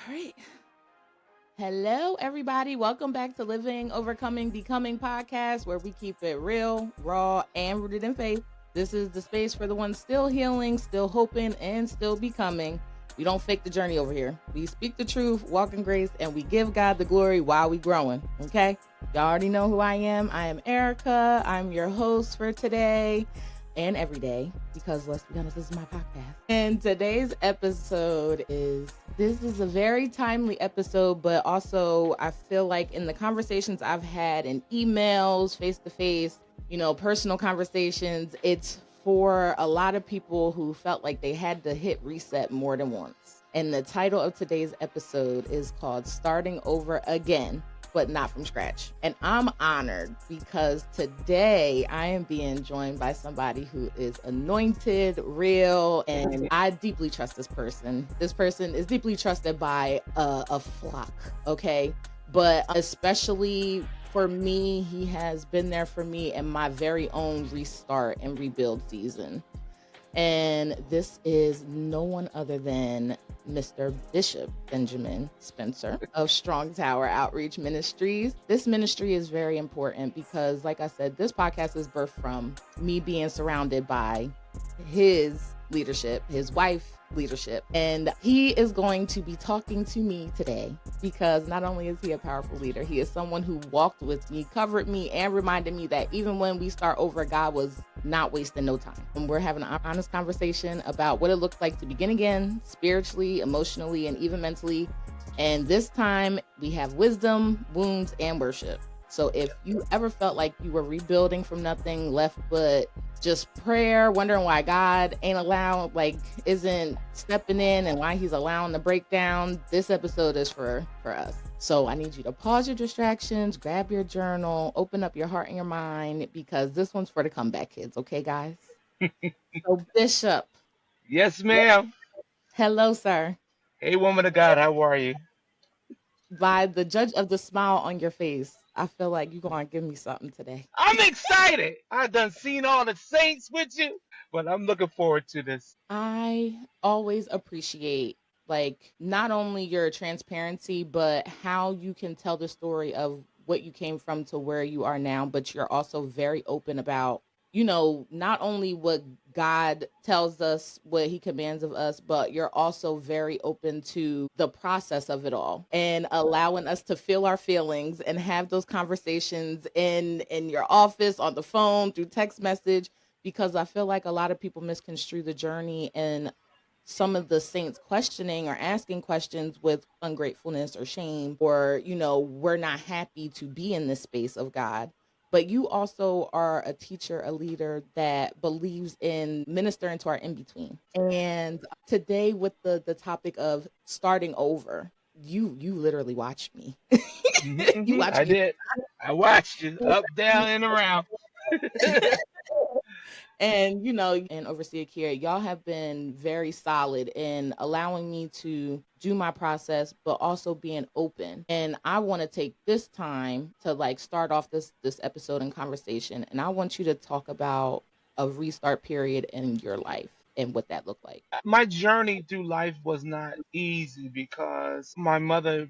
right. Hello, everybody. Welcome back to Living, Overcoming, Becoming podcast, where we keep it real, raw, and rooted in faith. This is the space for the ones still healing, still hoping, and still becoming. We don't fake the journey over here. We speak the truth, walk in grace, and we give God the glory while we growing. Okay? Y'all already know who I am. I am Erica. I'm your host for today and every day, because let's be honest, this is my podcast. And today's episode this is a very timely episode, but also I feel like in the conversations I've had in emails, face-to-face, personal conversations, it's for a lot of people who felt like they had to hit reset more than once. And the title of today's episode is called Starting Over Again, but not from scratch. And I'm honored because today I am being joined by somebody who is anointed, real, and I deeply trust this person. This person is deeply trusted by a flock, okay? But especially for me, he has been there for me in my very own restart and rebuild season. And this is no one other than Mr. Bishop Benjamin Spencer of Strong Tower Outreach Ministries. This ministry is very important because, like I said, this podcast is birthed from me being surrounded by his leadership, his wife leadership. And he is going to be talking to me today because not only is he a powerful leader, he is someone who walked with me, covered me, and reminded me that even when we start over, God was not wasting no time. And we're having an honest conversation about what it looks like to begin again, spiritually, emotionally, and even mentally. And this time we have wisdom, wounds, and worship. So if you ever felt like you were rebuilding from nothing, left but just prayer, wondering why God isn't stepping in and why he's allowing the breakdown, this episode is for us. So I need you to pause your distractions, grab your journal, open up your heart and your mind, because this one's for the comeback kids. Okay, guys? So Bishop. Yes, ma'am. Hello, sir. Hey, woman of God, how are you? By the judge of the smile on your face, I feel like you're going to give me something today. I'm excited. I done seen all the saints with you, but I'm looking forward to this. I always appreciate not only your transparency, but how you can tell the story of what you came from to where you are now, but you're also very open about, not only what God tells us, what he commands of us, but you're also very open to the process of it all and allowing us to feel our feelings and have those conversations in your office, on the phone, through text message, because I feel like a lot of people misconstrue the journey and some of the saints questioning or asking questions with ungratefulness or shame, or, we're not happy to be in this space of God. But you also are a teacher, a leader that believes in ministering to our in between. And today, with the topic of starting over, you literally watched me. You watched I me. did. I watched you up, down, and around. And, and Overseer Kier, y'all have been very solid in allowing me to do my process, but also being open. And I want to take this time to start off this episode and conversation. And I want you to talk about a restart period in your life and what that looked like. My journey through life was not easy because my mother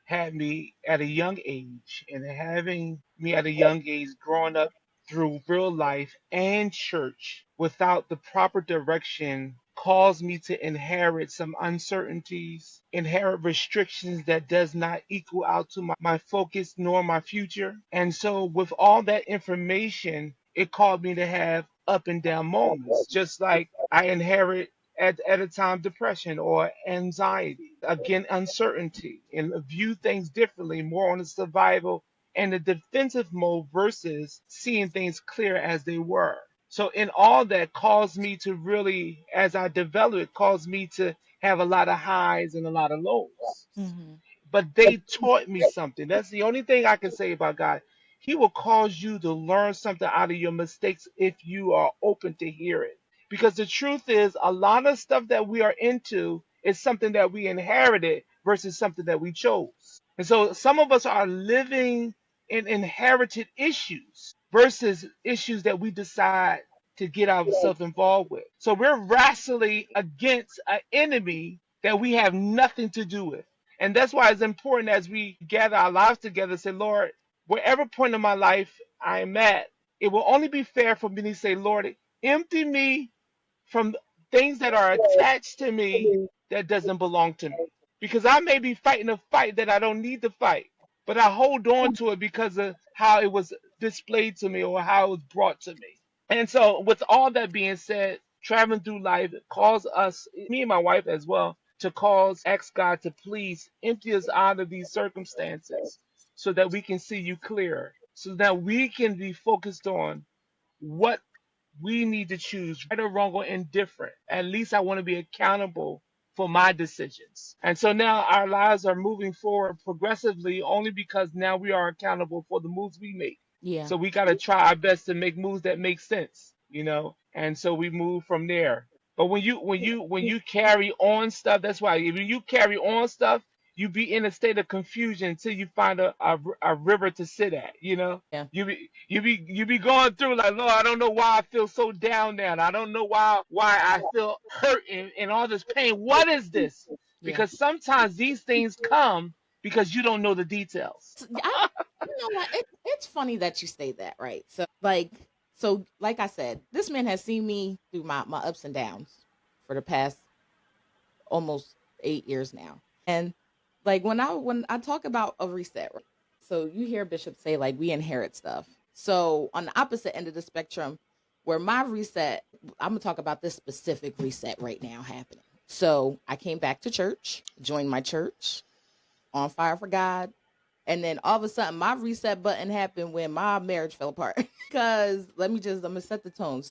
had me at a young age, and having me at a young age growing up through real life and church without the proper direction caused me to inherit some uncertainties, inherit restrictions that does not equal out to my focus nor my future. And so with all that information, it caused me to have up and down moments, just like I inherit at a time depression or anxiety, again uncertainty, and view things differently, more on the survival and the defensive mode versus seeing things clear as they were. So in all that caused me to really, as I developed, it caused me to have a lot of highs and a lot of lows. Mm-hmm. But they taught me something. That's the only thing I can say about God. He will cause you to learn something out of your mistakes if you are open to hear it. Because the truth is, a lot of stuff that we are into is something that we inherited versus something that we chose. And so some of us are living in inherited issues versus issues that we decide to get ourselves involved with. So we're wrestling against an enemy that we have nothing to do with. And that's why it's important as we gather our lives together, say, Lord, wherever point in my life I am at, it will only be fair for me to say, Lord, empty me from things that are attached to me that doesn't belong to me. Because I may be fighting a fight that I don't need to fight, but I hold on to it because of how it was displayed to me or how it was brought to me. And so, with all that being said, traveling through life calls us, me and my wife as well, to ask God to please empty us out of these circumstances so that we can see you clearer, so that we can be focused on what we need to choose, right or wrong or indifferent. At least I want to be accountable for my decisions. And so now our lives are moving forward progressively only because now we are accountable for the moves we make. Yeah. So we got to try our best to make moves that make sense, and so we move from there. But when you carry on stuff, that's why when you carry on stuff, you be in a state of confusion until you find a river to sit at. Yeah. You be going through like, Lord, I don't know why I feel so down now. I don't know why I feel hurt and all this pain. What is this? Yeah. Because sometimes these things come because you don't know the details. You know what? It's funny that you say that, right? So like I said, this man has seen me through my ups and downs for the past almost 8 years now. And like when I talk about a reset, right? So you hear Bishop say like we inherit stuff. So on the opposite end of the spectrum, where my reset, I'm gonna talk about this specific reset right now happening. So I came back to church, joined my church, on fire for God. And then all of a sudden, my reset button happened when my marriage fell apart. Because I'm gonna set the tones.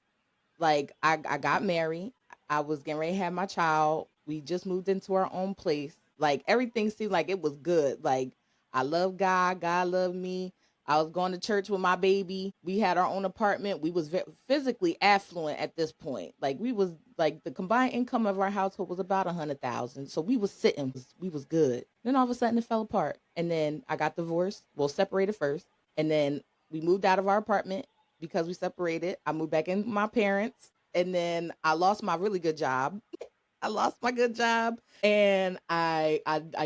Like I got married. I was getting ready to have my child. We just moved into our own place. Like everything seemed like it was good. Like I love God. God loved me. I was going to church with my baby. We had our own apartment. We was physically affluent at this point. Like we was like the combined income of our household was about 100,000. So we was sitting. We was good. Then all of a sudden it fell apart. And then I got divorced. Well, separated first. And then we moved out of our apartment because we separated. I moved back in with my parents, and then I lost my really good job. I lost my good job, and I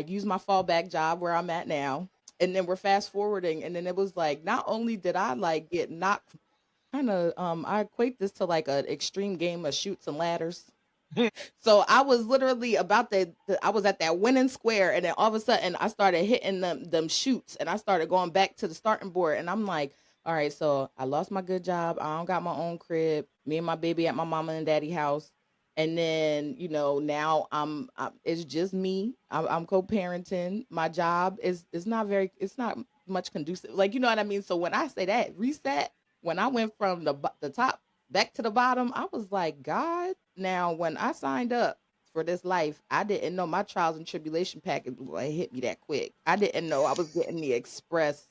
used my fallback job where I'm at now. And then we're fast forwarding, and then it was like not only did I like get knocked, kind of I equate this to like an extreme game of shoots and ladders. So I was literally about I was at that winning square, and then all of a sudden I started hitting them shoots, and I started going back to the starting board, and I'm like, all right, so I lost my good job. I don't got my own crib. Me and my baby at my mama and daddy house, and then now it's just me. I'm co-parenting. My job is not very. It's not much conducive. Like you know what I mean. So when I say that reset, when I went from the top back to the bottom, I was like, God. Now, when I signed up for this life, I didn't know my trials and tribulation package would hit me that quick. I didn't know I was getting the express,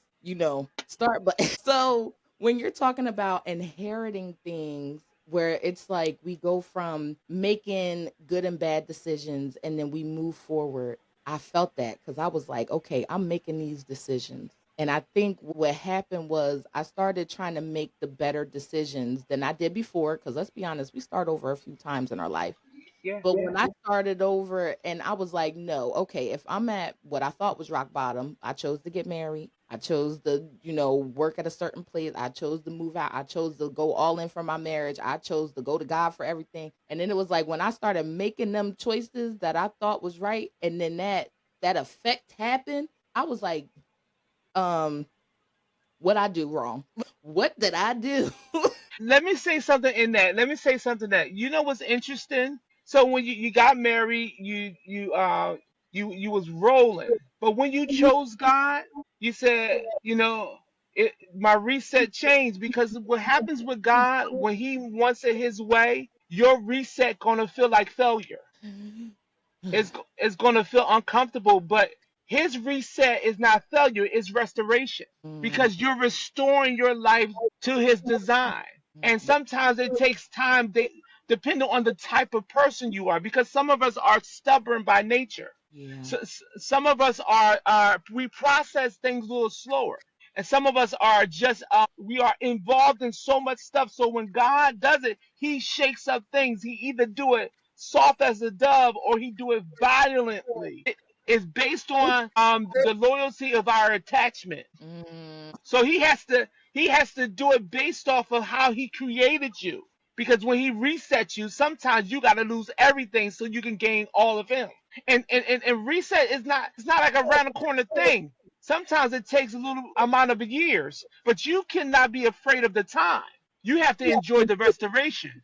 start button. So when you're talking about inheriting things where it's like we go from making good and bad decisions and then we move forward, I felt that because I was like, okay, I'm making these decisions. And I think what happened was I started trying to make the better decisions than I did before. Because let's be honest, we start over a few times in our life. Yeah. But when I started over and I was like, no, okay, if I'm at what I thought was rock bottom, I chose to get married. I chose to, work at a certain place. I chose to move out. I chose to go all in for my marriage. I chose to go to God for everything. And then it was like when I started making them choices that I thought was right, and then that effect happened, I was like, um, what I do wrong? What did I do? Let me say something in that. Let me say something that what's interesting. So when you got married, you was rolling, but when you chose God, you said, my reset changed because what happens with God when He wants it His way, your reset gonna feel like failure. It's gonna feel uncomfortable, but His reset is not failure; it's restoration Mm, because you're restoring your life to His design. And mm, sometimes it takes time, depending on the type of person you are, because some of us are stubborn by nature. yeah. So, some of us we process things a little slower, and some of us are just we are involved in so much stuff. So when God does it, He shakes up things. He either do it soft as a dove or He do it violently. is based on the loyalty of our attachment. Mm, So he has to do it based off of how he created you. Because when he resets you, sometimes you got to lose everything so you can gain all of him. And reset is not, it's not like a round the corner thing. Sometimes it takes a little amount of years, but you cannot be afraid of the time. You have to enjoy the restoration.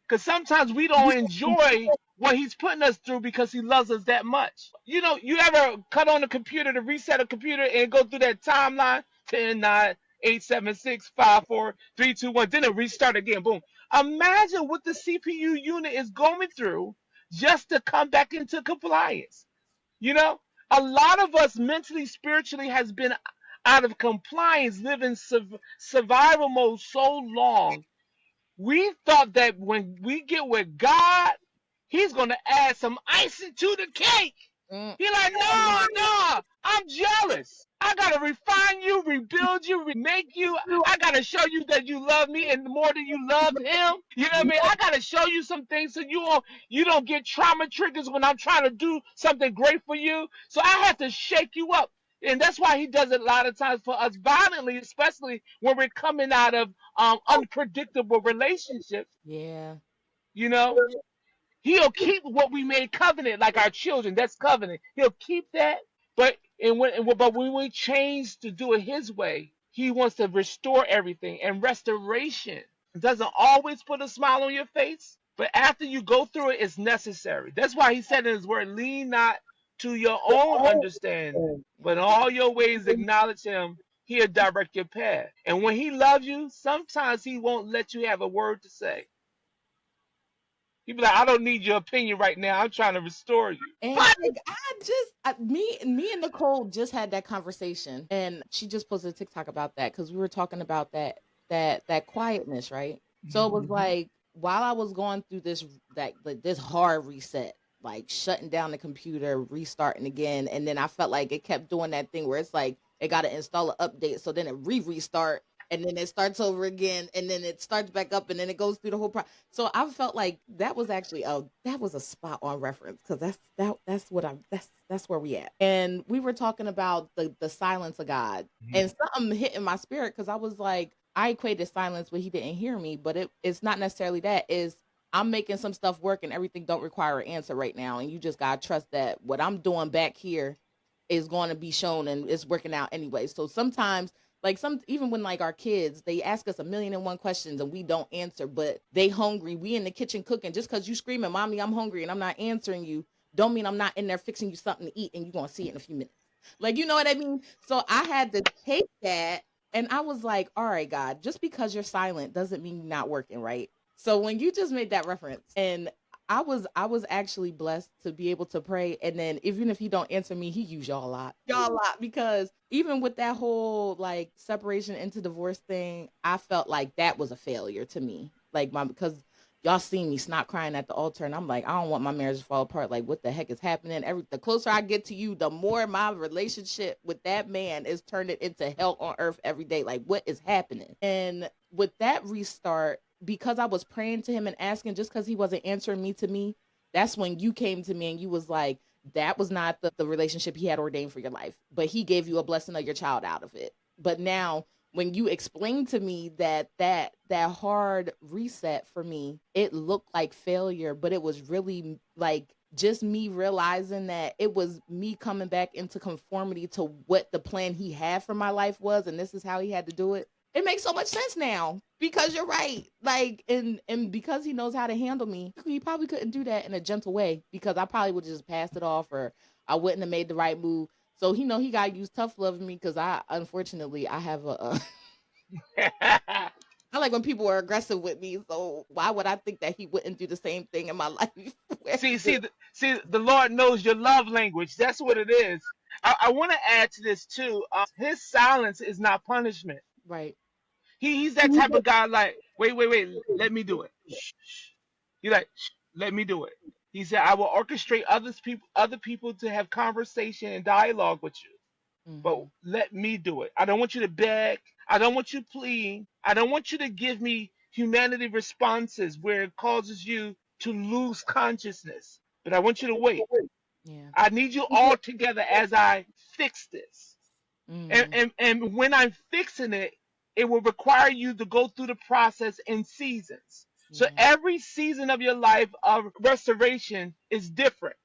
Because sometimes we don't enjoy what he's putting us through because he loves us that much. You ever cut on the computer to reset a computer and go through that timeline? 10, 9, 8, 7, 6, 5, 4, 3, 2, 1. Then it restart again. Boom. Imagine what the CPU unit is going through just to come back into compliance. You know, a lot of us mentally, spiritually has been out of compliance, living survival mode so long. We thought that when we get with God, He's going to add some icing to the cake. mm, He's like, no, no, I'm jealous. I got to refine you, rebuild you, remake you. I got to show you that you love me and more than you love him. You know what I mean? I got to show you some things so you don't get trauma triggers when I'm trying to do something great for you. So I have to shake you up. And that's why he does it a lot of times for us violently, especially when we're coming out of unpredictable relationships. yeah. You know, he'll keep what we made covenant, like our children. That's covenant. He'll keep that. But when we change to do it his way, he wants to restore everything. And restoration doesn't always put a smile on your face, but after you go through it, it's necessary. That's why he said in his word, lean not to your own understanding, but in Yeah. all your ways acknowledge him. He'll direct your path. And when he loves you, sometimes he won't let you have a word to say. He'll be like, I don't need your opinion right now. I'm trying to restore you. And But like me and Nicole just had that conversation, and she just posted a TikTok about that because we were talking about that quietness, right? So it was like while I was going through this hard reset, like shutting down the computer, restarting again, and then I felt like it kept doing that thing where it's like it got to install an update, so then it restart, and then it starts over again, and then it starts back up, and then it goes through the whole process. So I felt like that was actually that was a spot on reference because that's where we at. And we were talking about the silence of God, and something hit in my spirit because I was like, I equated silence, but he didn't hear me. But it's not necessarily that. Is I'm making some stuff work and everything don't require an answer right now, and you just gotta trust that what I'm doing back here is going to be shown and it's working out anyway. So sometimes like some even when like our kids, they ask us a million and one questions and we don't answer, but they hungry. We in the kitchen cooking. Just because you screaming, mommy, I'm hungry, and I'm not answering you, don't mean I'm not in there fixing you something to eat and you're gonna see it in a few minutes. Like you know what I mean? So I had to take that and I was like, all right, God, just because you're silent doesn't mean you're not working, right? So when you just made that reference and I was actually blessed to be able to pray, and then even if he don't answer me, he use y'all a lot because even with that whole like separation into divorce thing, I felt like that was a failure to me. Like my because y'all seen me snot crying at the altar, and I'm like, I don't want my marriage to fall apart. Like what the heck is happening? The closer I get to you, the more my relationship with that man is turning into hell on earth every day. Like what is happening? And with that restart, because I was praying to him and asking, just because he wasn't answering me to me, that's when you came to me and you was like, that was not the relationship he had ordained for your life, but he gave you a blessing of your child out of it. But now when you explained to me that hard reset for me, it looked like failure, but it was really like just me realizing that it was me coming back into conformity to what the plan he had for my life was, and this is how he had to do it. It makes so much sense now because you're right. Like, and because he knows how to handle me, he probably couldn't do that in a gentle way because I probably would have just passed it off or I wouldn't have made the right move. So he know he got to use tough love with me because I unfortunately I have a I like when people are aggressive with me. So why would I think that he wouldn't do the same thing in my life? Where see, he did? the Lord knows your love language. That's what it is. I want to add to this too. His silence is not punishment. Right. He's that type of guy. Like, wait, wait, wait, let me do it. Shh, shh. He's like, shh, let me do it. He said, I will orchestrate other people to have conversation and dialogue with you. But Mm-hmm. let me do it. I don't want you to beg. I don't want you pleading. I don't want you to give me humanity responses where it causes you to lose consciousness. But I want you to wait. Yeah. I need you all together as I fix this. Mm. And when I'm fixing it, it will require you to go through the process in seasons. So Yeah. every season of your life of restoration is different.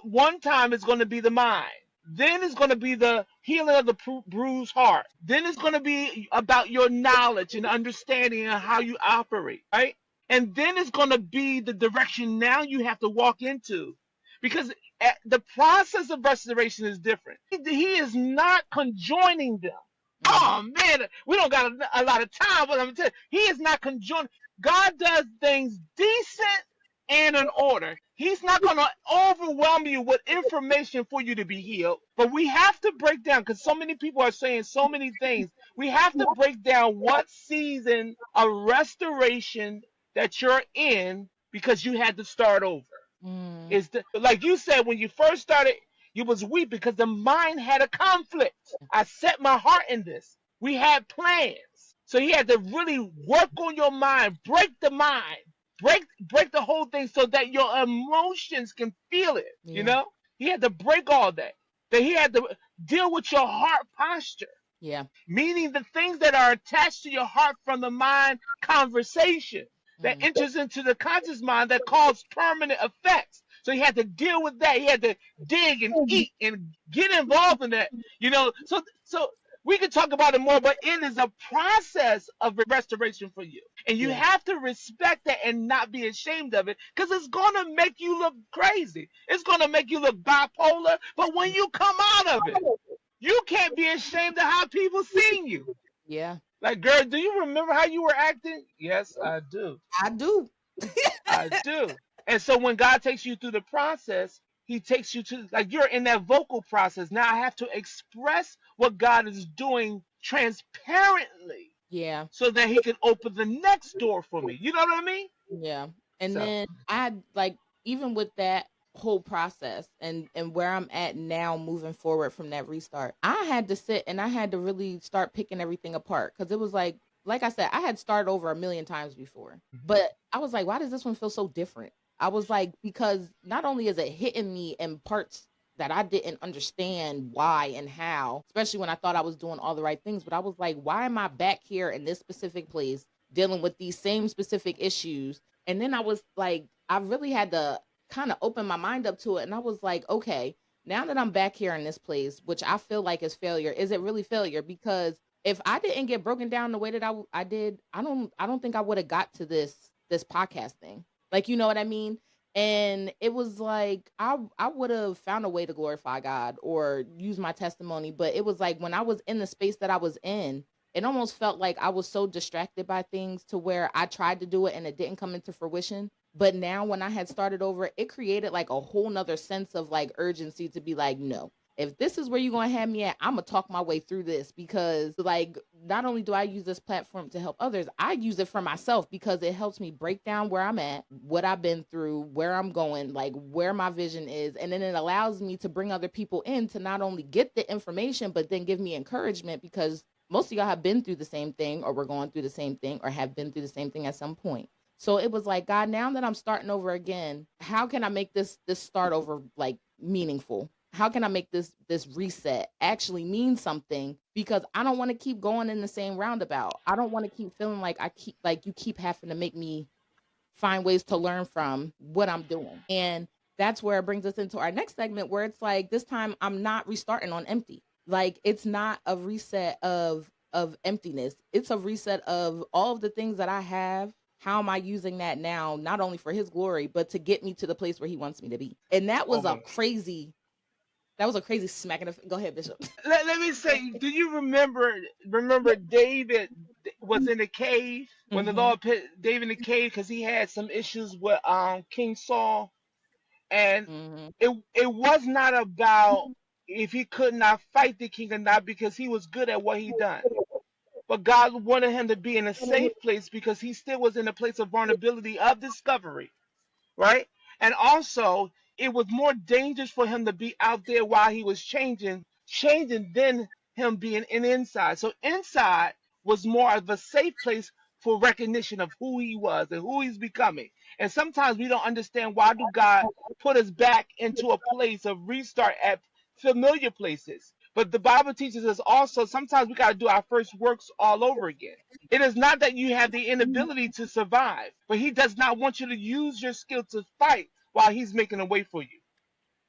One time it's going to be the mind. Then it's going to be the healing of the bruised heart. Then it's going to be about your knowledge and understanding and how you operate, right? And then it's going to be the direction now you have to walk into. Because the process of restoration is different. He is not conjoining them. Mm. Oh man, we don't got a lot of time, but I'm telling you, he is not conjoining. God does things decent and in order. He's not going to overwhelm you with information for you to be healed. But we have to break down because so many people are saying so many things. We have to break down what season of restoration that you're in because you had to start over. Mm. Is like you said when you first started, you was weak because the mind had a conflict. I set my heart in this. We had plans. So he had to really work on your mind, break the mind, break the whole thing so that your emotions can feel it. You Yeah. know? He had to break all that. That he had to deal with your heart posture, Yeah. meaning the things that are attached to your heart from the mind conversation that Mm. enters into the conscious mind that cause permanent effects. So he had to deal with that. He had to dig and eat and get involved in that. So we could talk about it more, but it is a process of restoration for you. And you Yeah. have to respect that and not be ashamed of it because it's going to make you look crazy. It's going to make you look bipolar. But when you come out of it, you can't be ashamed of how people see you. Yeah. Like, girl, do you remember how you were acting? Yes, I do. I do. I do. And so when God takes you through the process, he takes you to, like, you're in that vocal process. Now I have to express what God is doing transparently Yeah. so that he can open the next door for me. You know what I mean? Yeah. And So, then I like even with that whole process and where I'm at now moving forward from that restart. I had to sit and I had to really start picking everything apart cuz it was like I said I had started over a million times before. But I was like why does this one feel so different? I was like because not only is it hitting me in parts that I didn't understand why and how, especially when I thought I was doing all the right things, but I was like why am I back here in this specific place dealing with these same specific issues. And then I was like, I really had to kind of open my mind up to it. And I was like, okay, now that I'm back here in this place, which I feel like is failure, is it really failure? Because if I didn't get broken down the way that I did, I don't think I would have got to this podcast thing. Like, you know what I mean? And it was like I would have found a way to glorify God or use my testimony, but it was like when I was in the space that I was in, it almost felt like I was so distracted by things to where I tried to do it and it didn't come into fruition. But now when I had started over, it created like a whole nother sense of like urgency to be like, no, if this is where you're gonna have me at, I'm gonna talk my way through this because like not only do I use this platform to help others, I use it for myself because it helps me break down where I'm at, what I've been through, where I'm going, like where my vision is, and then it allows me to bring other people in to not only get the information but then give me encouragement because most of y'all have been through the same thing or were going through the same thing or have been through the same thing at some point. So it was like, God, now that I'm starting over again, how can I make this start over like meaningful? How can I make this reset actually mean something? Because I don't want to keep going in the same roundabout. I don't want to keep feeling like I keep like you keep having to make me find ways to learn from what I'm doing. And that's where it brings us into our next segment where it's like this time I'm not restarting on empty. Like it's not a reset of emptiness. It's a reset of all of the things that I have. How am I using that now, not only for his glory, but to get me to the place where he wants me to be? And oh my. that was a crazy smack in the go ahead, Bishop. Let me say, do you remember David was in the cave when the Mhm. Lord put David in the cave because he had some issues with King Saul, and Mhm. it was not about if he could not fight the king or not because he was good at what he done. But God wanted him to be in a safe place because he still was in a place of vulnerability of discovery, right? And also, it was more dangerous for him to be out there while he was changing than him being in inside. So inside was more of a safe place for recognition of who he was and who he's becoming. And sometimes we don't understand, why do God put us back into a place of restart at familiar places? But the Bible teaches us also sometimes we got to do our first works all over again. It is not that you have the inability to survive, but he does not want you to use your skill to fight while he's making a way for you.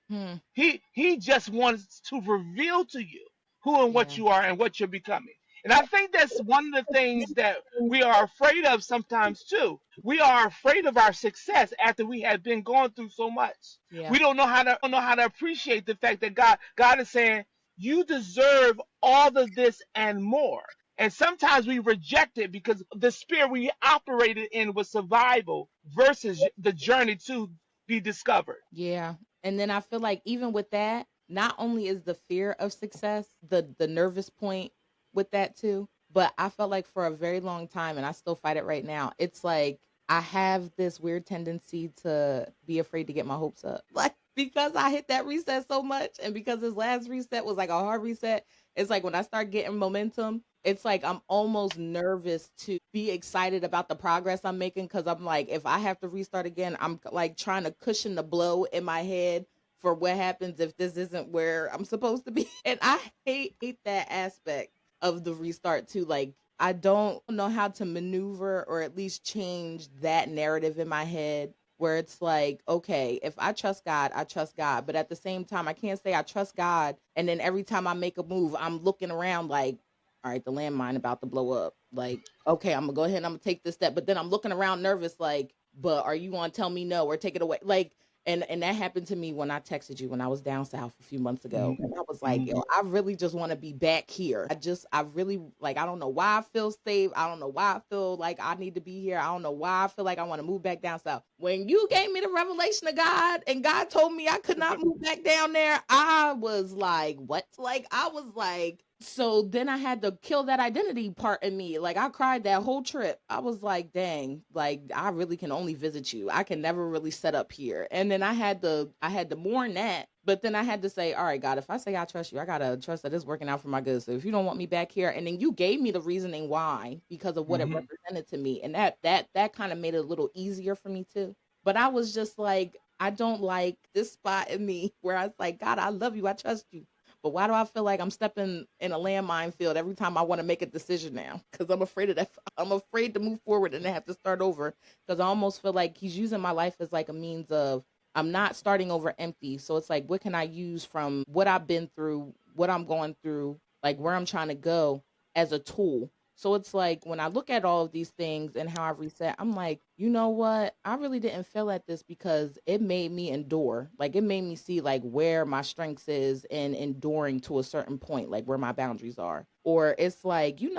Hmm. He just wants to reveal to you who and what Yeah. you are and what you're becoming. And I think that's one of the things that we are afraid of sometimes too. We are afraid of our success after we have been going through so much. Yeah. We don't know how to appreciate the fact that God is saying you deserve all of this and more. And sometimes we reject it because the spirit we operated in was survival versus the journey to be discovered. Yeah. And then I feel like even with that, not only is the fear of success the nervous point with that too, but I felt like for a very long time, and I still fight it right now, it's like I have this weird tendency to be afraid to get my hopes up. Like because I hit that reset so much and because this last reset was like a hard reset, it's like when I start getting momentum, it's like I'm almost nervous to be excited about the progress I'm making because I'm like, if I have to restart again, I'm like trying to cushion the blow in my head for what happens if this isn't where I'm supposed to be. And I hate that aspect of the restart too. Like I don't know how to maneuver or at least change that narrative in my head where it's like, okay, if I trust God, I trust God. But at the same time, I can't say I trust God. And then every time I make a move, I'm looking around like, all right, the landmine about to blow up. Like, okay, I'm gonna go ahead and I'm gonna take this step. But then I'm looking around nervous, like, but are you gonna tell me no or take it away? Like, and that happened to me when I texted you when I was down south a few months ago. And I was like, yo, Mhm. I really just want to be back here. I really like, I don't know why I feel safe. I don't know why I feel like I need to be here. I don't know why I feel like I want to move back down south. When you gave me the revelation of God and God told me I could not move back down there, I was like, what? Like, I was like, so then I had to kill that identity part in me. Like I cried that whole trip. I was like, dang, like I really can only visit you. I can never really set up here. And then I had to mourn that. But then I had to say, all right, God, if I say I trust you, I gotta trust that it's working out for my good. So if you don't want me back here, and then you gave me the reasoning why because of what it Mhm. represented to me, and that kind of made it a little easier for me too. But I was just like, I don't like this spot in me where I was like, God, I love you, I trust you. But why do I feel like I'm stepping in a landmine field every time I want to make a decision now? Because I'm afraid of that. I'm afraid to move forward and have to start over. Because I almost feel like he's using my life as like a means of I'm not starting over empty. So it's like, what can I use from what I've been through, what I'm going through, like where I'm trying to go as a tool. So it's like when I look at all of these things and how I reset, I'm like, you know what? I really didn't feel at this because it made me endure. Like it made me see like where my strengths is in enduring to a certain point, like where my boundaries are. Or it's like, you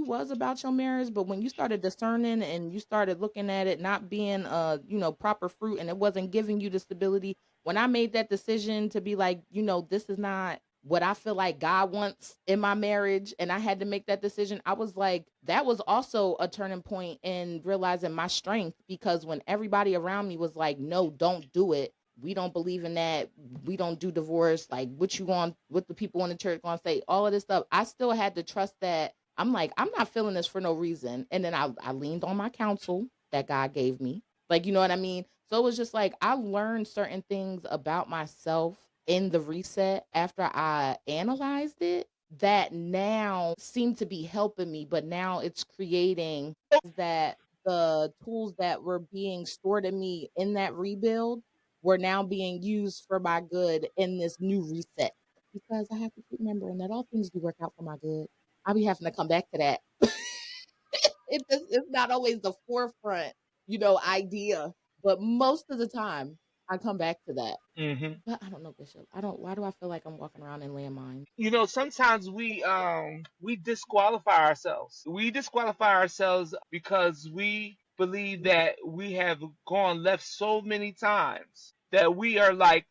was about your marriage, but when you started discerning and you started looking at it not being proper fruit and it wasn't giving you the stability, when I made that decision to be like, this is not what I feel like God wants in my marriage, and I had to make that decision, I was like, that was also a turning point in realizing my strength because when everybody around me was like, no, don't do it. We don't believe in that. We don't do divorce. Like, what the people in the church going to say, all of this stuff. I still had to trust that. I'm like, I'm not feeling this for no reason. And then I leaned on my counsel that God gave me. Like, you know what I mean? So it was just like I learned certain things about myself in the reset after I analyzed it that now seem to be helping me, but now it's creating that the tools that were being stored in me in that rebuild were now being used for my good in this new reset. Because I have to keep remembering that all things do work out for my good. I'll be having to come back to that. It's not always the forefront, idea, but most of the time I come back to that. Mhm. But I don't know, Bishop. I don't. Why do I feel like I'm walking around in landmines? Sometimes we disqualify ourselves. We disqualify ourselves because we believe that we have gone left so many times that we are like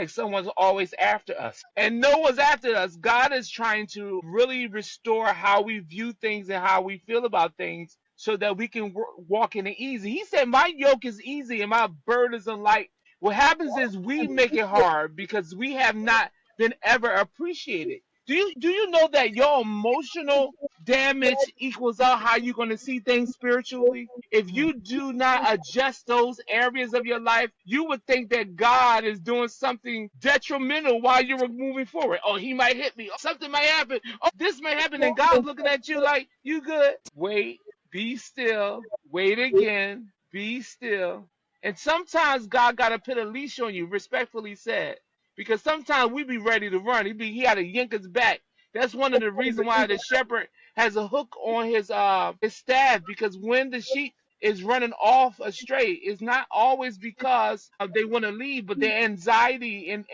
someone's always after us. And no one's after us. God is trying to really restore how we view things and how we feel about things so that we can walk in it easy. He said, my yoke is easy and my burden is light. What happens is we make it hard because we have not been ever appreciated. Do you know that your emotional damage equals out how you're going to see things spiritually? If Mhm. you do not adjust those areas of your life, you would think that God is doing something detrimental while you were moving forward. Oh, he might hit me. Oh, something might happen. Oh, this may happen. And God's looking at you like, you good. Wait, be still, wait again, be still. And sometimes God got to put a leash on you, respectfully said. Because sometimes we be ready to run. He had to yank us back. That's one of the reasons why the shepherd has a hook on his staff, because when the sheep is running off astray, it's not always because they want to leave, but their anxiety and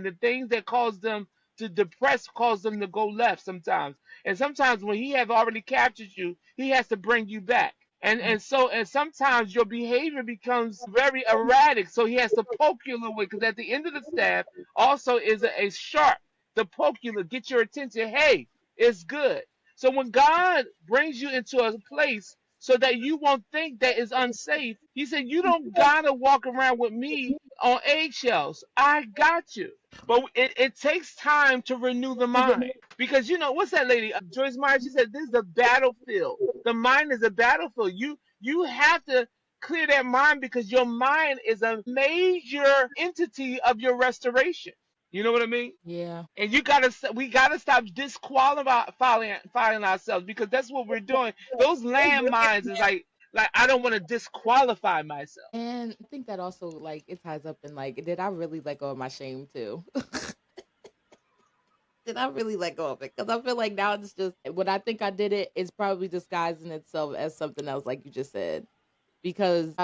the things that cause them to depress cause them to go left sometimes. And sometimes when he have already captured you, he has to bring you back. And sometimes your behavior becomes very erratic, so he has to poke you a little bit, because at the end of the staff also is a sharp to poke you to get your attention. Hey, it's good. So when God brings you into a place so that you won't think that is unsafe, he said, you don't gotta walk around with me on eggshells. I got you. But it takes time to renew the mind. Because what's that lady? Joyce Meyer, she said, this is the battlefield. The mind is a battlefield. You have to clear that mind, because your mind is a major entity of your restoration. You know what I mean? Yeah. And we gotta stop disqualifying ourselves, because that's what we're doing. Those landmines is like I don't want to disqualify myself. And I think that also like it ties up in like, did I really let go of my shame too? Did I really let go of it? Because I feel like now it's just when I think I did it, it's probably disguising itself as something else, like you just said. Because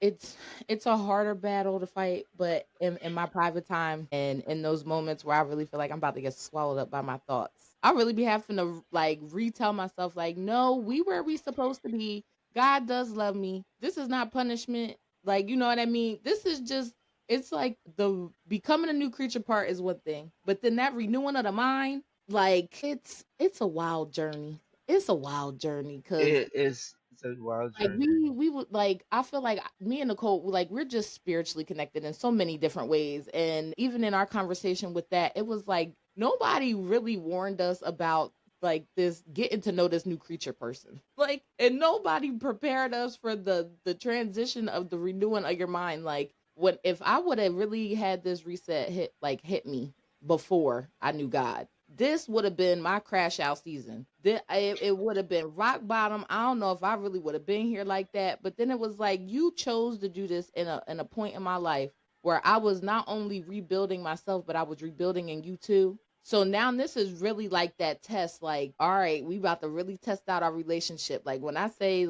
it's a harder battle to fight, but in my private time and in those moments where I really feel like I'm about to get swallowed up by my thoughts, I really be having to like retell myself like, no, we where we supposed to be. God does love me. This is not punishment. Like, you know what I mean? This is just, it's like the becoming a new creature part is one thing, but then that renewing of the mind, like it's a wild journey. It's a wild journey because It's a wild like journey. we would like I feel like me and Nicole like we're just spiritually connected in so many different ways. And even in our conversation with that, it was like nobody really warned us about like this getting to know this new creature person. Like, and nobody prepared us for the transition of the renewing of your mind. Like when if I would have really had this reset hit me before I knew God, this would have been my crash out season. It would have been rock bottom. I don't know if I really would have been here like that. But then it was like you chose to do this in a point in my life where I was not only rebuilding myself, but I was rebuilding in you too. So now this is really like that test. Like, all right, we about to really test out our relationship. When I say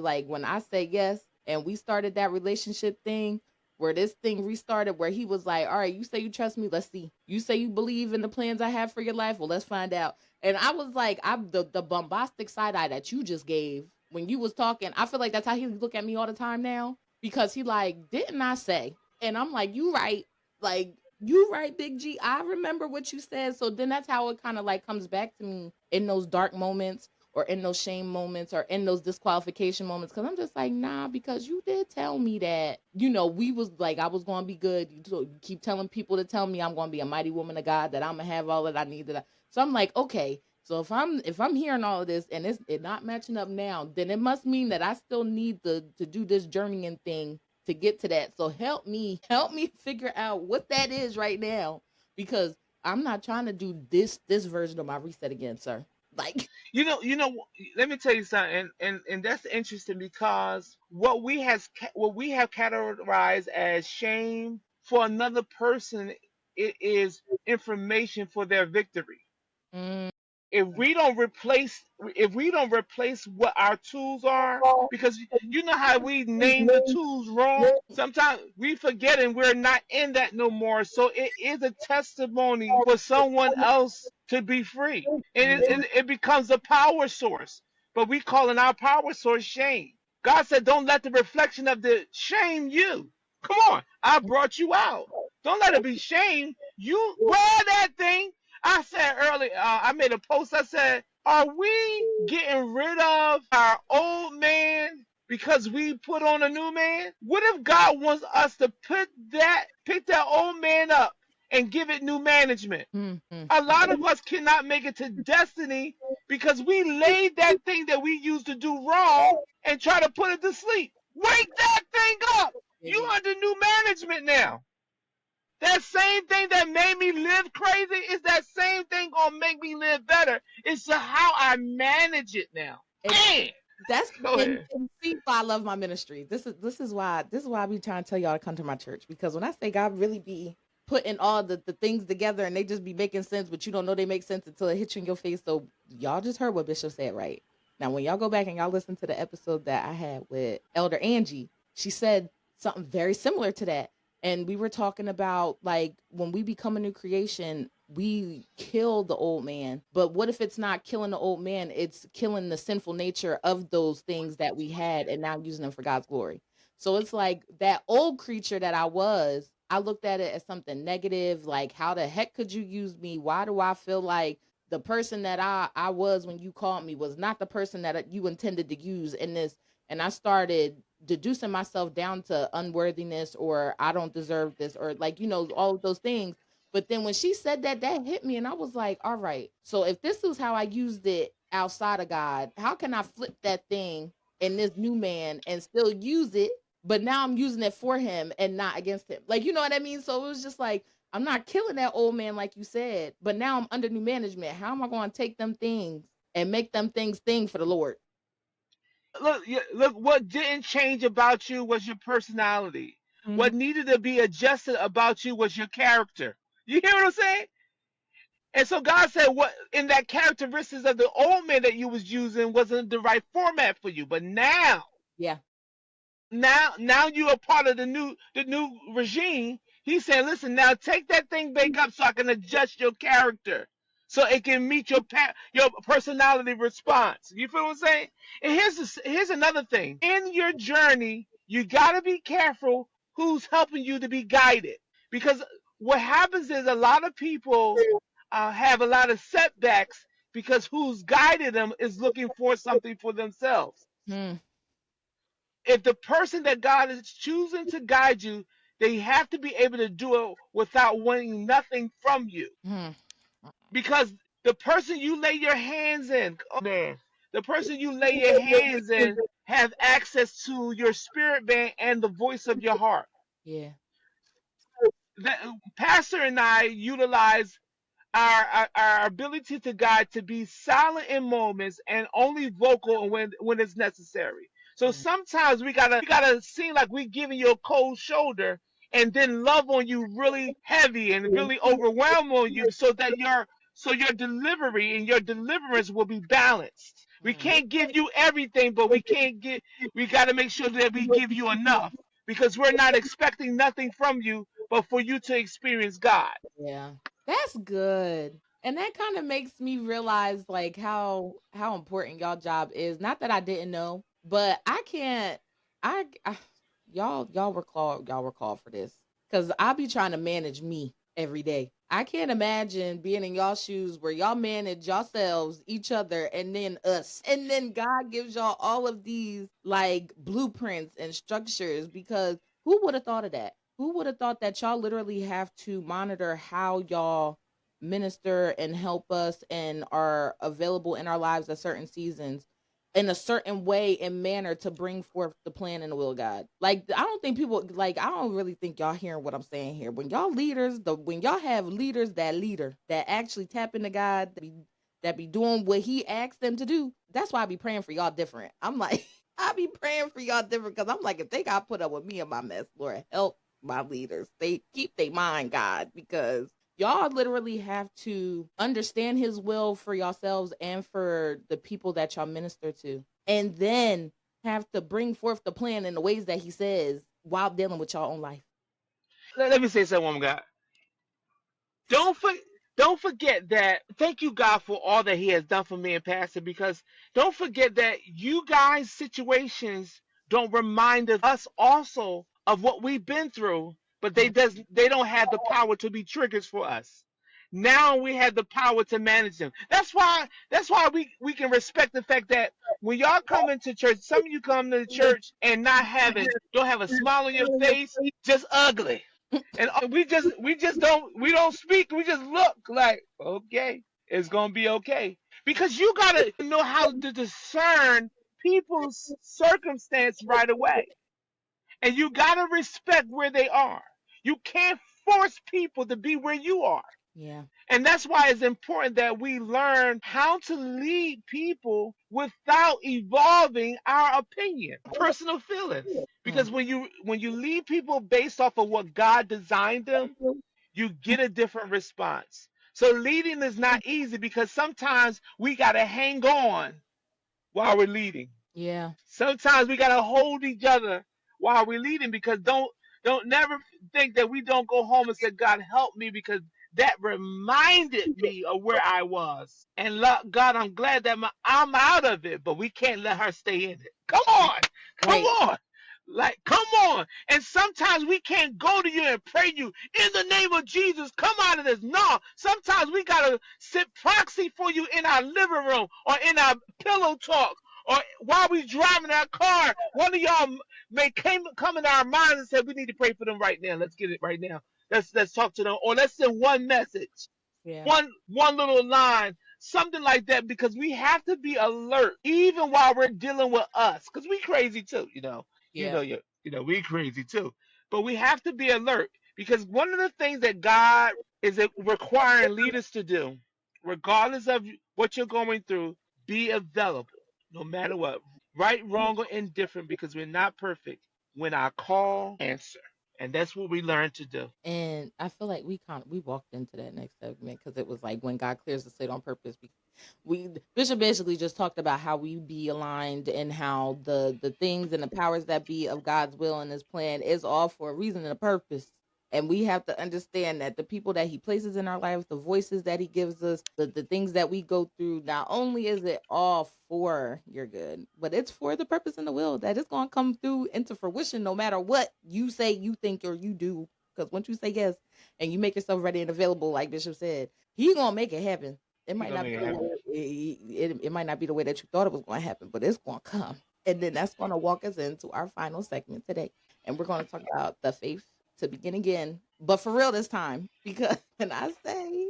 yes, and we started that relationship thing, where this thing restarted, where he was like, all right, you say you trust me, let's see. You say you believe in the plans I have for your life, well, let's find out. And I was like, I'm the bombastic side eye that you just gave when you was talking. I feel like that's how he look at me all the time now, because he like, didn't I say? And I'm like, you right. Like, you right, Big G. I remember what you said. So then that's how it kind of like comes back to me in those dark moments or in those shame moments or in those disqualification moments. Cause I'm just like, nah, because you did tell me that, we was like, I was going to be good. You keep telling people to tell me I'm going to be a mighty woman of God, that I'm going to have all that I need. So I'm like, okay, so if I'm hearing all of this and it not matching up now, then it must mean that I still need to do this journeying thing to get to that. So help me figure out what that is right now, because I'm not trying to do this version of my reset again, sir. Like, Let me tell you something, and that's interesting, because what we have categorized as shame for another person, it is information for their victory. mm, If we don't replace what our tools are, because you know how we name the tools wrong, sometimes we forget and we're not in that no more, so it is a testimony for someone else to be free, and it, mhm, it, it becomes a power source, but we calling our power source shame. God said, don't let the reflection of the shame you. Come on, I brought you out. Don't let it be shame. You wear that thing. I said earlier, I made a post. I said, are we getting rid of our old man because we put on a new man? What if God wants us to pick that old man up and give it new management. Mm-hmm. A lot of us cannot make it to destiny because we laid that thing that we used to do wrong and try to put it to sleep. Wake that thing up. You Yeah. under new management now. That same thing that made me live crazy is that same thing gonna make me live better. It's just how I manage it now. And Man, that's go ahead. and see why I love my ministry. This is why I be trying to tell y'all to come to my church, because when I say God really be putting all the things together and they just be making sense, but you don't know they make sense until it hits you in your face. So y'all just heard what Bishop said, right? Now when y'all go back and y'all listen to the episode that I had with Elder Angie, she said something very similar to that. And we were talking about, like, when we become a new creation, we kill the old man. But what if it's not killing the old man? It's killing the sinful nature of those things that we had and now using them for God's glory. So it's like that old creature that I looked at it as something negative. Like, how the heck could you use me? Why do I feel like the person that I was when you called me was not the person that you intended to use in this? And I started deducing myself down to unworthiness, or I don't deserve this, or, like, all of those things. But then when she said that, that hit me, and I was like, all right, so if this was how I used it outside of God, how can I flip that thing in this new man and still use it? But now I'm using it for him and not against him. Like, you know what I mean? So it was just like, I'm not killing that old man, like you said, but now I'm under new management. How am I going to take them things and make them things for the Lord? Look. What didn't change about you was your personality. Mm-hmm. What needed to be adjusted about you was your character. You hear what I'm saying? And so God said, what in that characteristics of the old man that you was using wasn't the right format for you. But Yeah. now you are part of the new regime. He said, listen, now take that thing back up so I can adjust your character, so it can meet your personality response. You feel what I'm saying? And here's another thing. In your journey, you gotta be careful who's helping you to be guided, because what happens is a lot of people have a lot of setbacks because who's guided them is looking for something for themselves. Mm-hmm. If the person that God is choosing to guide you, they have to be able to do it without wanting nothing from you. Mm-hmm. Because the person you lay your hands in, oh man, the person you lay your hands in have access to your spirit man and the voice of your heart. Yeah. That, Pastor and I utilize our ability to God to be silent in moments and only vocal when it's necessary. So Mm-hmm. sometimes we gotta seem like we're giving you a cold shoulder and then love on you really heavy and really overwhelm on you so your delivery and your deliverance will be balanced. We can't give you everything, but we gotta make sure that we give you enough, because we're not expecting nothing from you but for you to experience God. Yeah. That's good. And that kind of makes me realize, like, how important y'all job is. Not that I didn't know, but I can't I y'all were called for this, cuz I be trying to manage me every day. I can't imagine being in y'all shoes where y'all manage yourselves, each other, and then us. And then God gives y'all all of these, like, blueprints and structures, because who would have thought of that? Who would have thought that y'all literally have to monitor how y'all minister and help us and are available in our lives at certain seasons in a certain way and manner to bring forth the plan and the will of God? Like, I don't think people, like, I don't really think y'all hearing what I'm saying here. When y'all leaders, when y'all have leaders that actually tap into God, that be doing what he asked them to do, that's why I be praying for y'all different. I'm like, I be praying for y'all different, because I'm like, if they got put up with me and my mess, Lord help my leaders. They keep their mind, God, because y'all literally have to understand his will for yourselves and for the people that y'all minister to. And then have to bring forth the plan in the ways that he says while dealing with your own life. Let me say something, woman God. Don't for, don't forget that. Thank you, God, for all that He has done for me and Pastor. Because don't forget that you guys' situations don't remind us also of what we've been through, but they don't have the power to be triggers for us. Now we have the power to manage them. That's why we can respect the fact that when y'all come into church, some of you come to the church and don't have a smile on your face, just ugly. And we don't speak. We just look like, okay, it's gonna be okay. Because you gotta know how to discern people's circumstance right away, and you gotta respect where they are. You can't force people to be where you are. Yeah. And that's why it's important that we learn how to lead people without evolving our opinion, personal feelings. Mm. Because when you lead people based off of what God designed them, you get a different response. So leading is not easy because sometimes we got to hang on while we're leading. Yeah. Sometimes we gotta hold each other while we're leading, because don't never think that we don't go home and say, God help me, because that reminded me of where I was. And God, I'm glad that I'm out of it, but we can't let her stay in it. Come on, come Right. on. Like, come on. And sometimes we can't go to you and pray you in the name of Jesus, come out of this. No, sometimes we got to sit proxy for you in our living room or in our pillow talk, or while we driving our car. One of y'all may come in our minds and say, we need to pray for them right now. Let's get it right now. Let's talk to them, or let's send one message, Yeah. one little line, something like that, because we have to be alert even while we're dealing with us, because we crazy too, Yeah. we crazy too, but we have to be alert, because one of the things that God is requiring leaders to do, regardless of what you're going through, be available no matter what, right, wrong, or indifferent, because we're not perfect. When I call, answer, and that's what we learn to do. And I feel like we walked into that next segment because it was like when God clears the slate on purpose. We Bishop basically just talked about how we be aligned and how the things and the powers that be of God's will and His plan is all for a reason and a purpose. And we have to understand that the people that He places in our lives, the voices that He gives us, the things that we go through, not only is it all for your good, but it's for the purpose and the will that it's going to come through into fruition no matter what you say, you think, or you do. Because once you say yes and you make yourself ready and available, like Bishop said, He going to make it happen. It He might gonna not make be it the happen. way it might not be the way that you thought it was going to happen, but it's going to come. And then that's going to walk us into our final segment today. And we're going to talk about the faith to begin again, but for real this time. Because when I say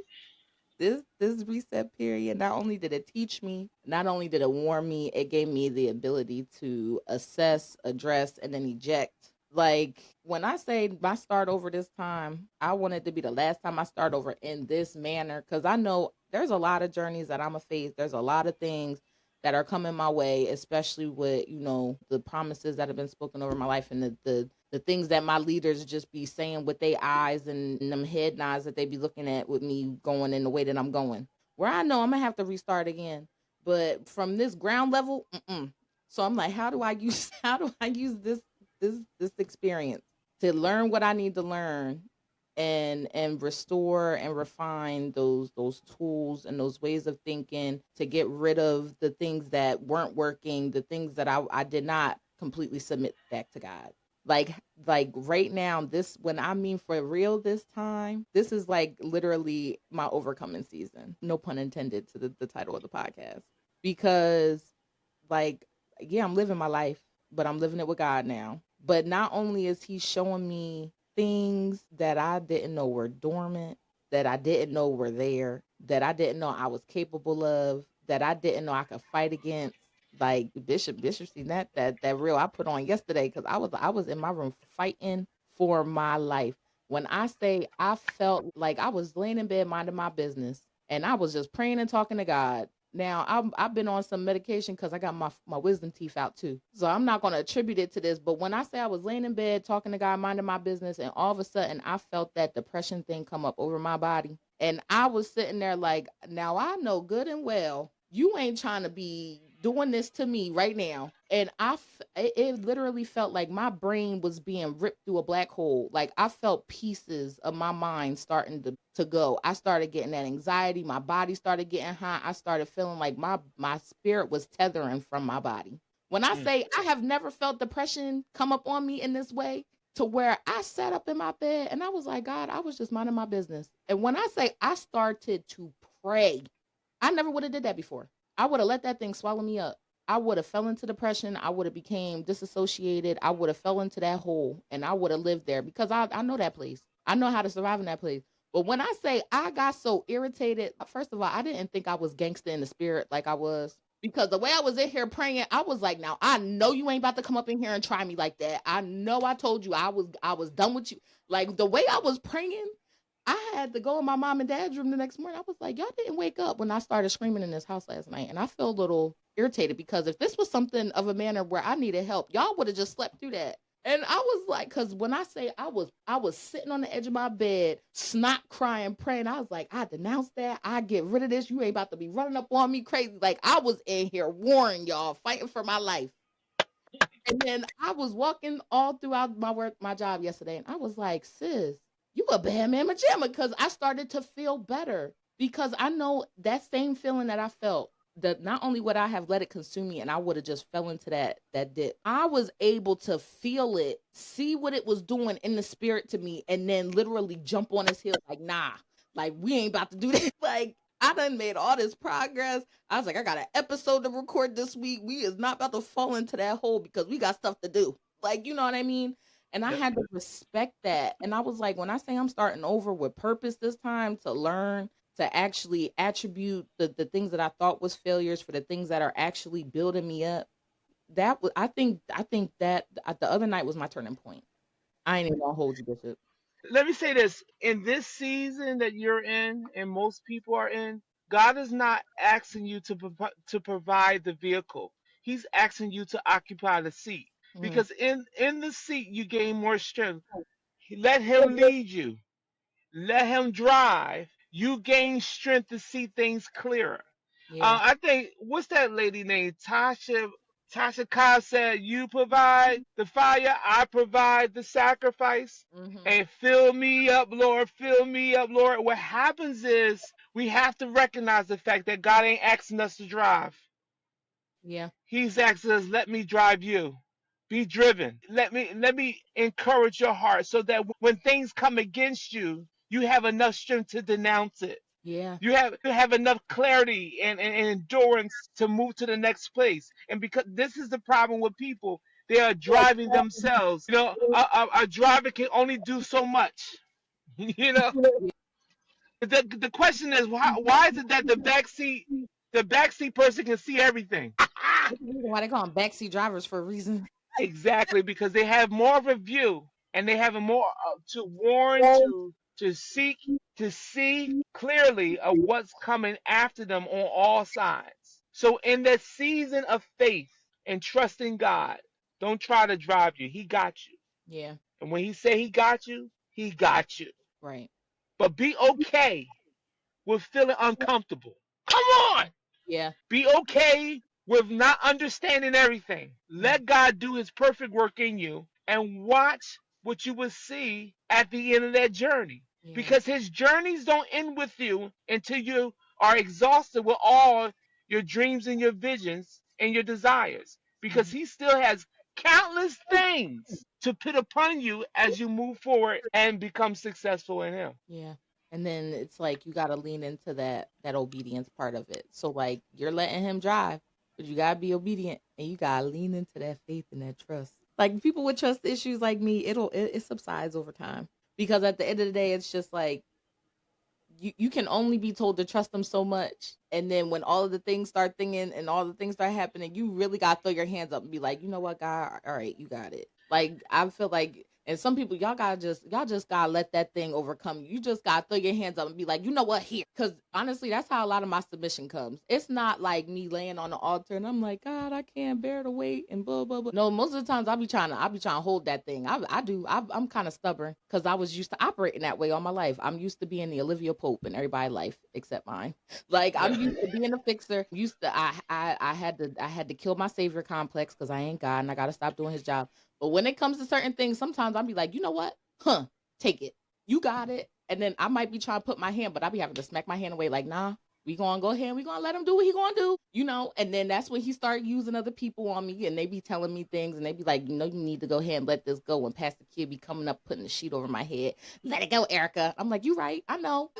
this reset period, not only did it teach me, not only did it warn me, it gave me the ability to assess, address, and then eject. Like when I say my start over this time, I want it to be the last time I start over in this manner, because I know there's a lot of journeys that I'm a face. There's a lot of things that are coming my way, especially with the promises that have been spoken over my life, and the things that my leaders just be saying with their eyes and them head nods that they be looking at with me going in the way that I'm going. Where I know I'm gonna have to restart again, but from this ground level, mm-mm. So I'm like, how do I use how do I use this experience to learn what I need to learn and restore and refine those tools and those ways of thinking to get rid of the things that weren't working, the things that I did not completely submit back to God. Like like right now, this when I mean for real this time, this is like literally my overcoming season. No pun intended to the title of the podcast. Because like, yeah, I'm living my life, but I'm living it with God now. But not only is He showing me things that I didn't know were dormant, that I didn't know were there, that I didn't know I was capable of, that I didn't know I could fight against. Like Bishop seen that reel I put on yesterday, because I was in my room fighting for my life. When I say I felt like I was laying in bed minding my business and I was just praying and talking to God. Now I've been on some medication because I got my wisdom teeth out too. So I'm not gonna attribute it to this, but when I say I was laying in bed talking to God, minding my business, and all of a sudden I felt that depression thing come up over my body. And I was sitting there like, now I know good and well you ain't trying to be doing this to me right now. And it literally felt like my brain was being ripped through a black hole. Like I felt pieces of my mind starting to go. I started getting that anxiety. My body started getting hot. I started feeling like my spirit was tethering from my body. When I Mm. say I have never felt depression come up on me in this way, to where I sat up in my bed and I was like, God, I was just minding my business. And when I say I started to pray, I never would have did that before. I would have let that thing swallow me up. I would have fell into depression. I would have became disassociated. I would have fell into that hole and I would have lived there because I know that place. I know how to survive in that place. But when I say I got so irritated, first of all, I didn't think I was gangster in the spirit like I was. Because the way I was in here praying, I was like, now I know you ain't about to come up in here and try me like that. I know I told you I was done with you. Like the way I was praying, I had to go in my mom and dad's room the next morning. I was like, y'all didn't wake up when I started screaming in this house last night. And I feel a little irritated because if this was something of a manner where I needed help, y'all would have just slept through that. And I was like, because when I say I was sitting on the edge of my bed, snot crying, praying. I was like, I denounce that. I get rid of this. You ain't about to be running up on me crazy. Like I was in here warring y'all, fighting for my life. And then I was walking all throughout my job yesterday, and I was like, sis, you a bad man pajama, because I started to feel better because I know that same feeling that I felt, that not only would I have let it consume me and I would have just fell into that dip, I was able to feel it, see what it was doing in the spirit to me, and then literally jump on his heel like, nah, like we ain't about to do this. Like I done made all this progress. I was like, I got an episode to record this week. We is not about to fall into that hole because we got stuff to do. Like, you know what I mean? And I Yep. had to respect that. And I was like, when I say I'm starting over with purpose this time, to learn to actually attribute the things that I thought was failures for the things that are actually building me up. That was I think that the other night was my turning point. I ain't even gonna hold you, Bishop. Let me say this: in this season that you're in, and most people are in, God is not asking you to provide the vehicle. He's asking you to occupy the seat, Mm. because in the seat you gain more strength. Let Him lead you. Let Him drive. You gain strength to see things clearer. Yeah. I think, what's that lady named Tasha? Tasha Cobb said, "You provide the fire, I provide the sacrifice." Hmm. And fill me up, Lord, fill me up, Lord. What happens is we have to recognize the fact that God ain't asking us to drive. Yeah. He's asking us, let me drive you. Be driven. Let me encourage your heart so that when things come against you, you have enough strength to denounce it. Yeah. You have enough clarity and endurance to move to the next place. And because this is the problem with people, they are driving themselves. A driver can only do so much. you know, the question is, why is it that the backseat person can see everything? That's the reason why they call them backseat drivers, for a reason. Exactly, because they have more of a view, and they have a more to warn, to seek, to see clearly of what's coming after them on all sides. So in that season of faith and trusting God, don't try to drive you. He got you. Yeah. And when He say He got you, He got you. Right. But be okay with feeling uncomfortable. Come on. Yeah. Be okay with not understanding everything. Mm. Let God do His perfect work in you and watch what you will see at the end of that journey. Yeah. Because His journeys don't end with you until you are exhausted with all your dreams and your visions and your desires. Because Mhm. He still has countless things to put upon you as you move forward and become successful in Him. Yeah. And then it's like you gotta lean into that obedience part of it. So like you're letting him drive, but you gotta be obedient and you gotta lean into that faith and that trust. Like people with trust issues like me, it subsides over time. Because at the end of the day, it's just like you can only be told to trust them so much. And then when all of the things start thinking and all the things start happening, you really gotta throw your hands up and be like, you know what, God, all right, you got it. Like I feel like, and some people, y'all just gotta let that thing overcome you. You just gotta throw your hands up and be like, you know what, here. Cause honestly, that's how a lot of my submission comes. It's not like me laying on the altar and I'm like, God, I can't bear the weight and blah blah blah. No, most of the times I be trying to hold that thing. I do. I'm kind of stubborn because I was used to operating that way all my life. I'm used to being the Olivia Pope in everybody's life except mine. Like I'm Yeah. used to being a fixer. Used to I had to kill my savior complex because I ain't God and I gotta stop doing his job. But when it comes to certain things, sometimes I'll be like, you know what? Take it. You got it. And then I might be trying to put my hand, but I'll be having to smack my hand away like, nah, we gonna go ahead and we gonna let him do what he gonna do, and then that's when he start using other people on me and they be telling me things and they be like, you need to go ahead and let this go. And Pastor Kid be coming up putting the sheet over my head. Let it go, Erica. I'm like, you right. I know,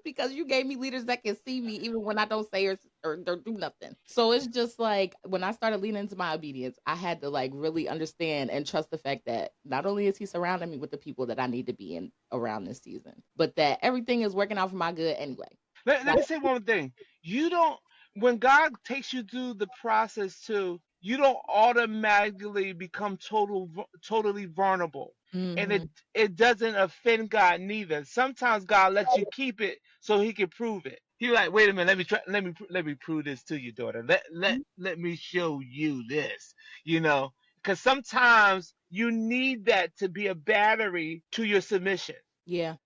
because you gave me leaders that can see me even when I don't say or or do nothing. So it's just like when I started leaning into my obedience, I had to like really understand and trust the fact that not only is he surrounding me with the people that I need to be in around this season, but that everything is working out for my good anyway. Let Like, me say one thing. You don't, when God takes you through the process too, you don't automatically become totally vulnerable. And mm-hmm, it doesn't offend God neither. Sometimes God lets you keep it so he can prove it. He like, wait a minute, let me prove this to you, daughter. Let me show you this. You know, because sometimes you need that to be a battery to your submission. yeah.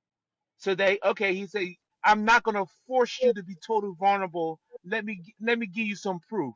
So okay, he said, I'm not gonna force you to be totally vulnerable. Let me give you some proof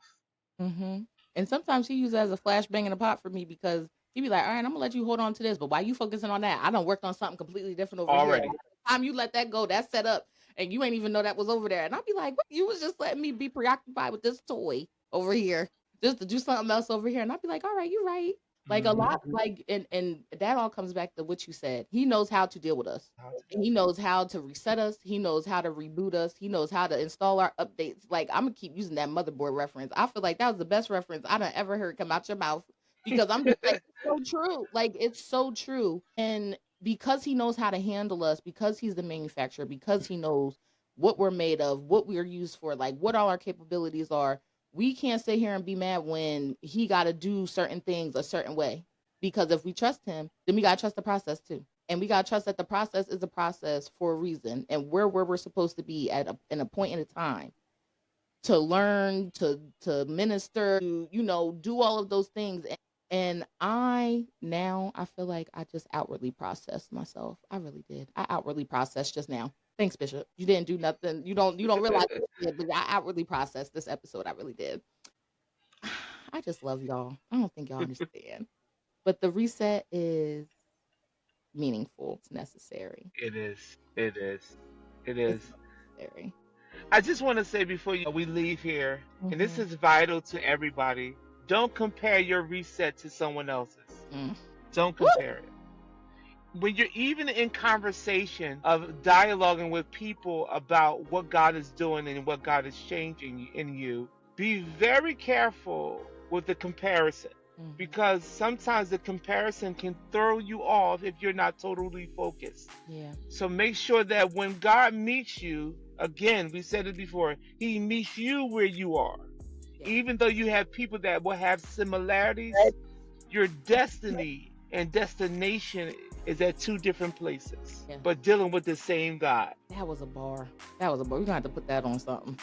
Mm-hmm. And sometimes he uses it as a flashbang in a pot for me because he be like, all right, I'm gonna let you hold on to this, but why you focusing on that? I done worked on something completely different over here. already. Time you let that go, that's set up, and you ain't even know that was over there. And I'll be like, what? You was just letting me be preoccupied with this toy over here, just to do something else over here. And I'll be like, all right, you're right. Like a Hmm. lot, like and that all comes back to what you said. He knows how to deal with us. How to do He it. knows how to reset us. He knows how to reboot us. He knows how to install our updates. Like I'm gonna keep using that motherboard reference. I feel like that was the best reference I done ever heard come out your mouth because I'm just like it's so true. Like it's so true. And because he knows how to handle us, because he's the manufacturer, because he knows what we're made of, what we're used for, like what all our capabilities are, we can't sit here and be mad when he got to do certain things a certain way. Because if we trust him, then we gotta trust the process too. And we gotta trust that the process is a process for a reason, and we're where we're supposed to be at in a point in a time to learn, to minister, to do all of those things. And I feel like I just outwardly processed myself. I really did. I outwardly processed just now. Thanks, Bishop. You didn't do nothing. You don't realize what you did, but I outwardly processed this episode. I really did. I just love y'all. I don't think y'all understand. But the reset is meaningful. It's necessary. It is. It is. It It's is. necessary. I just want to say before we leave here, and this Mm-hmm. is vital to everybody. Don't compare your reset to someone else's. Mm. Don't Woo! compare it. When you're even in conversation of dialoguing with people about what God is doing and what God is changing in you, be very careful with the comparison Mm-hmm. because sometimes the comparison can throw you off if you're not totally focused. Yeah. So make sure that when God meets you, again, we said it before, he meets you where you are. Yeah. Even though you have people that will have similarities, your destiny and destination is at two different places, Yeah. but dealing with the same God. That was a bar. That was a bar. We're gonna have to put that on something.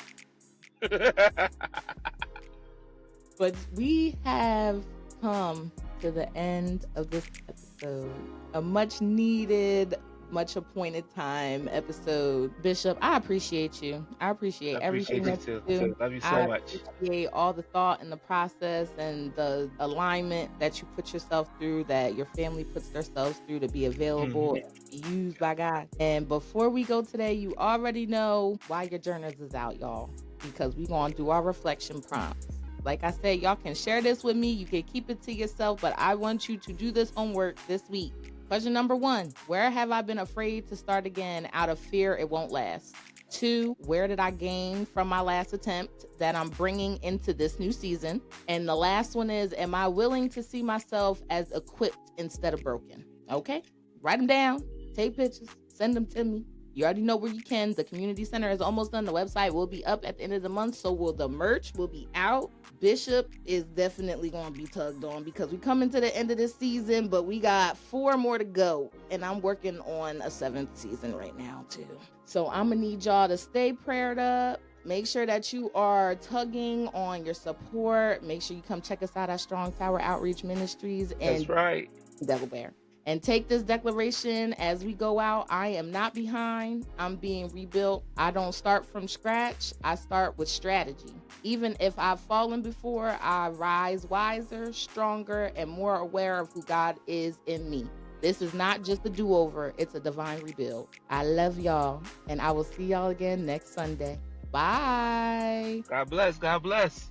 But we have come to the end of this episode. A much needed, much appointed time episode. Bishop, I appreciate you. I appreciate I everything appreciate you that too. you do. Love you so I much. appreciate all the thought and the process and the alignment that you put yourself through, that your family puts themselves through to be available Mhm. and to be used by God. And before we go today, you already know why your journals is out, y'all, because we're going to do our reflection prompts. Like I said, y'all can share this with me. You can keep it to yourself, but I want you to do this homework this week. Question number 1, where have I been afraid to start again out of fear it won't last? 2, where did I gain from my last attempt that I'm bringing into this new season? And the last one is, am I willing to see myself as equipped instead of broken? Okay, write them down, take pictures, send them to me. You already know where you can. The community center is almost done. The website will be up at the end of the month. So will the merch will be out. Bishop is definitely going to be tugged on because we come into the end of this season, but we got 4 more to go. And I'm working on a 7th season right now too. So I'm going to need y'all to stay prayed up. Make sure that you are tugging on your support. Make sure you come check us out at Strong Tower Outreach Ministries That's and right. Devil Bear. And take this declaration as we go out. I am not behind. I'm being rebuilt. I don't start from scratch. I start with strategy. Even if I've fallen before, I rise wiser, stronger, and more aware of who God is in me. This is not just a do-over. It's a divine rebuild. I love y'all, and I will see y'all again next Sunday. Bye. God bless. God bless.